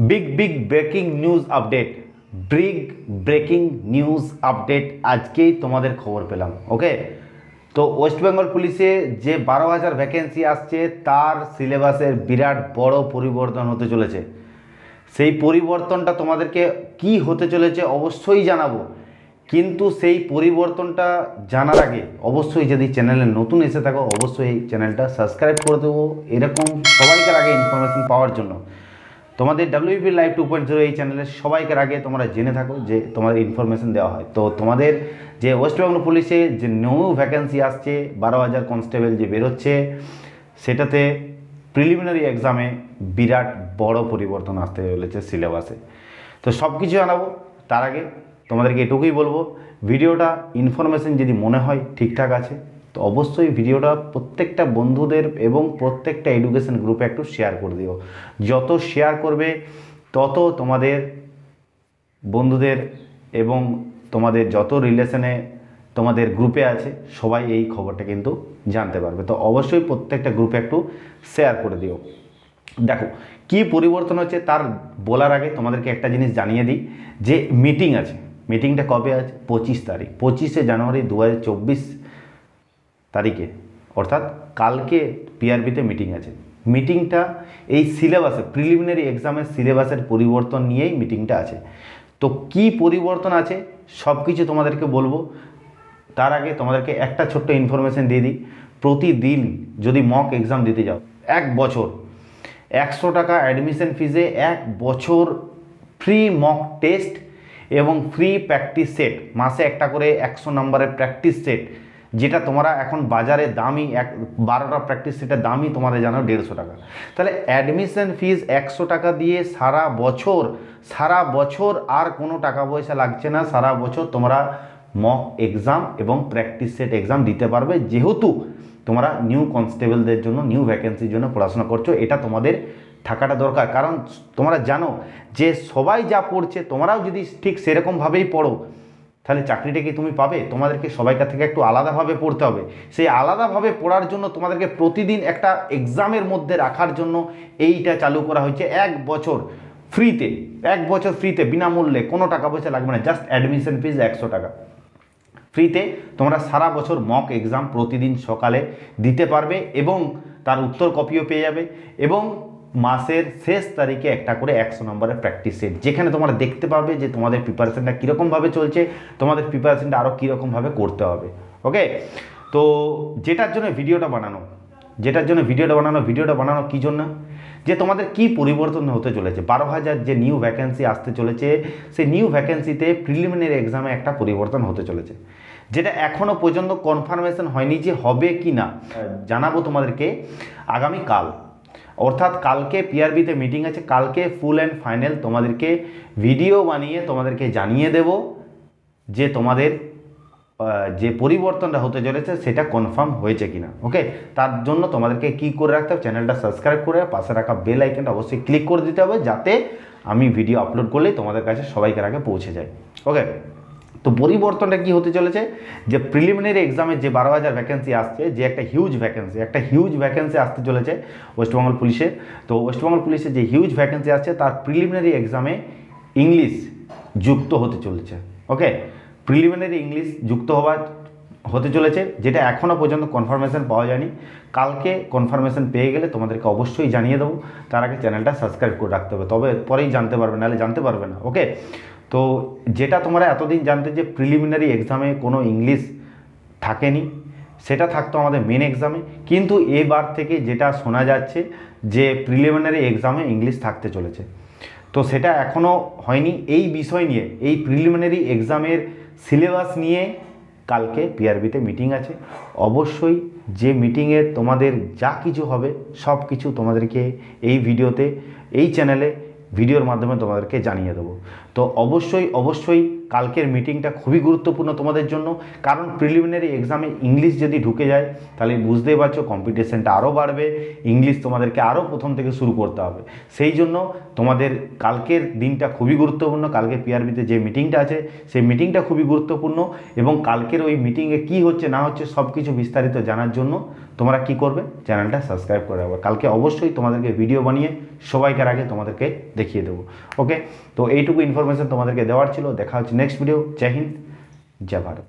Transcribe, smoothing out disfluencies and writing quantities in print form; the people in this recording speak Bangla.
Big breaking news update. Breaking news update আজকেই তোমাদের খবর পেলাম। ওকে, তো ওয়েস্ট বেঙ্গল পুলিশে যে 12,000 ভ্যাকেন্সি আসছে তার সিলেবাসের বিরাট বড় পরিবর্তন হতে চলেছে। সেই পরিবর্তনটা তোমাদেরকে কি হতে চলেছে অবশ্যই জানাবো, কিন্তু সেই পরিবর্তনটা জানার আগে অবশ্যই যদি চ্যানেলে নতুন এসে থাকো অবশ্যই এই চ্যানেলটা সাবস্ক্রাইব করে দেবো এরকম সবাইকার আগে ইনফরমেশন পাওয়ার জন্য। তোমাদের WP লাইভ 2.0 এই চ্যানেলের সবাইকার আগে তোমরা জেনে থাকো যে তোমাদের ইনফরমেশন দেওয়া হয়। তো তোমাদের যে ওয়েস্ট বেঙ্গল পুলিশে যে নিউ ভ্যাকেন্সি আসছে 12,000 কনস্টেবল যে বেরোচ্ছে, সেটাতে প্রিলিমিনারি এক্সামে বিরাট বড় পরিবর্তন আসতে চলেছে সিলেবাসে। তো সব কিছু জানাবো, তার আগে তোমাদেরকে এটুকুই বলবো, ভিডিওটা ইনফরমেশন যদি মনে হয় ঠিকঠাক আছে তো অবশ্যই ভিডিওটা প্রত্যেকটা বন্ধুদের এবং প্রত্যেকটা এডুকেশন গ্রুপে একটু শেয়ার করে দিও। যত শেয়ার করবে তত তোমাদের বন্ধুদের এবং তোমাদের যত রিলেশনে তোমাদের গ্রুপে আছে সবাই এই খবরটা কিন্তু জানতে পারবে। তো অবশ্যই প্রত্যেকটা গ্রুপে একটু শেয়ার করে দিও। দেখো কি পরিবর্তন হচ্ছে তার বলার আগে তোমাদেরকে একটা জিনিস জানিয়ে দিই যে মিটিং আছে। মিটিংটা কবে আছে? 25 তারিখ, 25শে জানুয়ারি 2024 তারিখে, অর্থাৎ কালকে পিআরবিতে মিটিং আছে। মিটিংটা এই সিলেবাসে প্রিলিমিনারি এক্সামের সিলেবাসের পরিবর্তন নিয়েই মিটিংটা আছে। তো কি পরিবর্তন আছে সব কিছু তোমাদেরকে বলবো। তার আগে তোমাদেরকে একটা ছোট্ট ইনফরমেশন দিয়ে দিই। প্রতিদিন যদি মক এক্সাম দিতে যাও, এক বছর 100 টাকা অ্যাডমিশন ফিজে 1 বছর ফ্রি মক টেস্ট এবং ফ্রি প্র্যাকটিস সেট, মাসে একটা করে 100 নম্বরের প্র্যাকটিস সেট, যেটা তোমরা এখন বাজারে দামই 12টা প্র্যাকটিস সেটের দামই তোমরা জানো 150 টাকা। তাহলে অ্যাডমিশন ফিজ 100 টাকা দিয়ে সারা বছর আর কোনো টাকা পয়সা লাগছে না। সারা বছর তোমরা মক এক্সাম এবং প্র্যাকটিস সেট এক্সাম দিতে পারবে, যেহেতু তোমরা নিউ কনস্টেবলদের জন্য নিউ ভ্যাকেন্সির জন্য পড়াশোনা করছো। এটা তোমাদের থাকাটা দরকার, কারণ তোমরা জানো যে সবাই যা পড়ছে তোমরাও যদি ঠিক সেরকমভাবেই পড়ো তাহলে চাকরিটা কি তুমি পাবে? তোমাদেরকে সবাইকার থেকে একটু আলাদাভাবে পড়তে হবে। সেই আলাদাভাবে পড়ার জন্য তোমাদেরকে প্রতিদিন একটা এক্সামের মধ্যে রাখার জন্য এইটা চালু করা হয়েছে। 1 বছর ফ্রিতে, 1 বছর ফ্রিতে বিনামূল্যে, কোনো টাকা পয়সা লাগবে না, জাস্ট অ্যাডমিশন ফিজ 100 টাকা ফ্রিতে তোমরা সারা বছর মক এক্সাম প্রতিদিন সকালে দিতে পারবে এবং তার উত্তর কপিও পেয়ে যাবে। এবং মাসের শেষ তারিখে একটা করে 100 নম্বরের প্র্যাকটিস সেট, যেখানে তোমরা দেখতে পাবে যে তোমাদের প্রিপারেশনটা কীরকমভাবে চলছে, তোমাদের প্রিপারেশনটা আরও কীরকমভাবে করতে হবে। ওকে, তো যেটার জন্য ভিডিওটা বানানো ভিডিওটা বানানো কী জন্য, যে তোমাদের কি পরিবর্তন হতে চলেছে। 12,000 যে নিউ ভ্যাকেন্সি আসতে চলেছে, সেই নিউ ভ্যাকেন্সিতে প্রিলিমিনারি এক্সামে একটা পরিবর্তন হতে চলেছে, যেটা এখনও পর্যন্ত কনফার্মেশন হয়নি যে হবে কি না। জানাবো তোমাদেরকে আগামীকাল, অর্থাৎ কালকে পিআরবিতে মিটিং আছে। কালকে ফুল অ্যান্ড ফাইনাল তোমাদেরকে ভিডিও বানিয়ে তোমাদেরকে জানিয়ে দেব যে তোমাদের যে পরিবর্তনটা হতে চলেছে সেটা কনফার্ম হয়েছে কিনা। ওকে, তার জন্য তোমাদেরকে কি করে রাখতে হবে, চ্যানেলটা সাবস্ক্রাইব করে পাশে রাখা বেল আইকনটা অবশ্যই ক্লিক করে দিতে হবে, যাতে আমি ভিডিও আপলোড করলেই তোমাদের কাছে সবাইকার আগে পৌঁছে যায়। ওকে, তো পরিবর্তনটা কি হতে চলেছে, যে প্রিলিমিনারি এক্সামে যে 12,000 ভ্যাকেন্সি আসছে, যে একটা হিউজ ভ্যাকেন্সি আসতে চলেছে ওয়েস্টবেঙ্গল পুলিশে। তো ওয়েস্টবেঙ্গল পুলিশে যে হিউজ ভ্যাকেন্সি আসছে তার প্রিলিমিনারি এক্সামে ইংলিশ যুক্ত হতে চলেছে। ওকে, প্রিলিমিনারি ইংলিশ যুক্ত হতে চলেছে, যেটা এখনও পর্যন্ত কনফার্মেশন পাওয়া যায়নি। কালকে কনফার্মেশন পেয়ে গেলে তোমাদেরকে অবশ্যই জানিয়ে দেবো। তার আগে চ্যানেলটা সাবস্ক্রাইব করে রাখতে হবে, তবে পরেই জানতে পারবে, নাহলে জানতে পারবে না। ওকে, তো যেটা তোমরা এতদিন জানতে যে প্রিলিমিনারি এক্সামে কোনো ইংলিশ থাকেনি, সেটা থাকতো আমাদের মেন এক্সামে, কিন্তু এবার থেকে যেটা শোনা যাচ্ছে যে প্রিলিমিনারি এক্সামে ইংলিশ থাকতে চলেছে। তো সেটা এখনও হয়নি। এই বিষয় নিয়ে, এই প্রিলিমিনারি এক্সামের সিলেবাস নিয়ে কালকে পিআরবিতে মিটিং আছে। অবশ্যই যে মিটিংয়ে তোমাদের যা কিছু হবে সব কিছু তোমাদেরকে এই ভিডিওতে, এই চ্যানেলে ভিডিওর মাধ্যমে তোমাদেরকে জানিয়ে দেবো। তো অবশ্যই কালকের মিটিংটা খুবই গুরুত্বপূর্ণ তোমাদের জন্য, কারণ প্রিলিমিনারি এক্সামে ইংলিশ যদি ঢুকে যায় তাহলে বুঝতেই পারছো কম্পিটিশনটা আরও বাড়বে, ইংলিশ তোমাদেরকে আরও প্রথম থেকে শুরু করতে হবে। সেই জন্য তোমাদের কালকের দিনটা খুবই গুরুত্বপূর্ণ। কালকে পিআরবিতে যে মিটিংটা আছে সেই মিটিংটা খুবই গুরুত্বপূর্ণ, এবং কালকের ওই মিটিংয়ে কী হচ্ছে না হচ্ছে সব কিছু বিস্তারিত জানার জন্য তোমরা কি করবে, চ্যানেলটা সাবস্ক্রাইব করে রাখবে। কালকে অবশ্যই তোমাদেরকে ভিডিও বানিয়ে সবাইকার আগে তোমাদেরকে দেখিয়ে দেবো। ওকে, তো এইটুকু ইনফরমেশন তোমাদেরকে দেওয়ার ছিল। দেখা হচ্ছে নেক্সট ভিডিও। জয় হিন্দ, জয় ভারত।